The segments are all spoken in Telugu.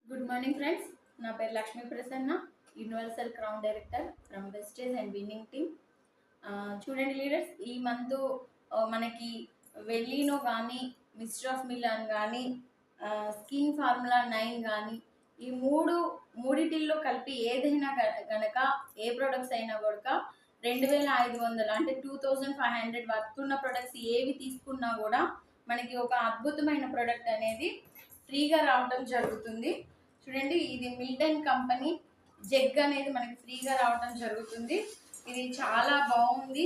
Good morning friends. నా పేరు Lakshmi Prasanna, universal crown director from Vestige and winning team. చూడండి లీడర్స్, ఈ మంత్ మనకి వెల్లీనో కానీ, మిస్టర్ ఆఫ్ మిలాన్ కానీ, స్కిన్ ఫార్ములా 9 కానీ, ఈ మూడిటిల్లో కలిపి ఏదైనా కనుక ఏ ప్రొడక్ట్స్ అయినా కూడా 2500 అంటే 2500 వర్త్ ఉన్న ప్రొడక్ట్స్ ఏవి తీసుకున్నా కూడా మనకి ఒక అద్భుతమైన ప్రొడక్ట్ అనేది ఫ్రీగా రావడం జరుగుతుంది. చూడండి, ఇది మిల్టన్ కంపెనీ జగ్ అనేది మనకి ఫ్రీగా రావడం జరుగుతుంది. ఇది చాలా బాగుంది.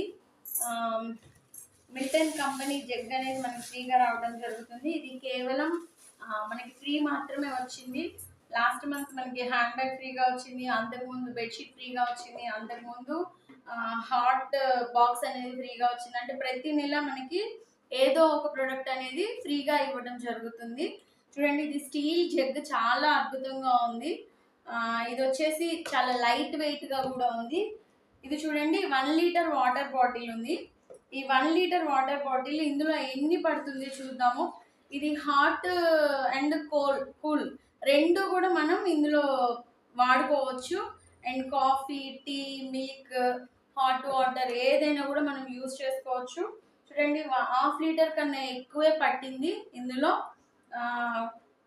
మిల్టన్ కంపెనీ జగ్ అనేది మనకి ఫ్రీగా రావడం జరుగుతుంది. ఇది కేవలం మనకి ఫ్రీ మాత్రమే వచ్చింది. లాస్ట్ మంత్ మనకి హ్యాండ్ బ్యాగ్ ఫ్రీగా వచ్చింది, అంతకుముందు బెడ్షీట్ ఫ్రీగా వచ్చింది, అంతకుముందు హాట్ బాక్స్ అనేది ఫ్రీగా వచ్చింది. అంటే ప్రతి నెల మనకి ఏదో ఒక ప్రోడక్ట్ అనేది ఫ్రీగా ఇవ్వడం జరుగుతుంది. చూడండి, ఇది స్టీల్ జగ్ చాలా అద్భుతంగా ఉంది. ఇది వచ్చేసి చాలా లైట్ వెయిట్ గా కూడా ఉంది. ఇది చూడండి, 1 లీటర్ వాటర్ బాటిల్ ఉంది. ఈ 1 లీటర్ వాటర్ బాటిల్ ఇందులో ఎన్ని పడుతుంది చూద్దాము. ఇది హాట్ అండ్ కూల్ రెండు కూడా మనం ఇందులో వాడుకోవచ్చు. And coffee, tea, milk, hot water ఏదైనా కూడా మనం యూజ్ చేసుకోవచ్చు. చూడండి, 1/2 లీటర్ కన్నా ఎక్కువే పట్టింది ఇందులో.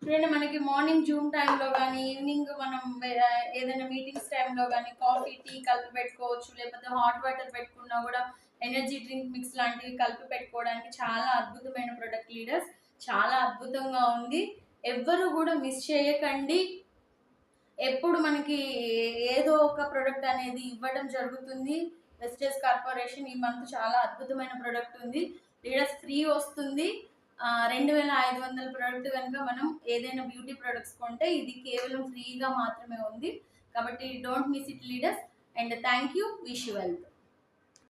చూడండి, మనకి మార్నింగ్ జూమ్ టైంలో కానీ, ఈవినింగ్ మనం ఏదైనా మీటింగ్స్ టైంలో కానీ కాఫీ, టీ కలిపి పెట్టుకోవచ్చు. లేకపోతే హాట్ వాటర్ పెట్టుకున్నా కూడా ఎనర్జీ డ్రింక్ మిక్స్ లాంటివి కలిపి పెట్టుకోవడానికి చాలా అద్భుతమైన ప్రొడక్ట్ లీడర్స్. చాలా అద్భుతంగా ఉంది. ఎవ్వరు కూడా మిస్ చేయకండి. ఎప్పుడు మనకి ఏదో ఒక ప్రొడక్ట్ అనేది ఇవ్వడం జరుగుతుంది. వెస్టేజ్ కార్పొరేషన్ ఈ మంత్ చాలా అద్భుతమైన ప్రొడక్ట్ ఉంది లీడర్స్. ఫ్రీ వస్తుంది. 2500 ప్రోడక్ట్ కనుక మనం ఏదైనా బ్యూటీ ప్రొడక్ట్స్ కొంటే ఇది కేవలం ఫ్రీగా మాత్రమే ఉంది. కాబట్టి don't miss it leaders. And thank you. Wish you wealth.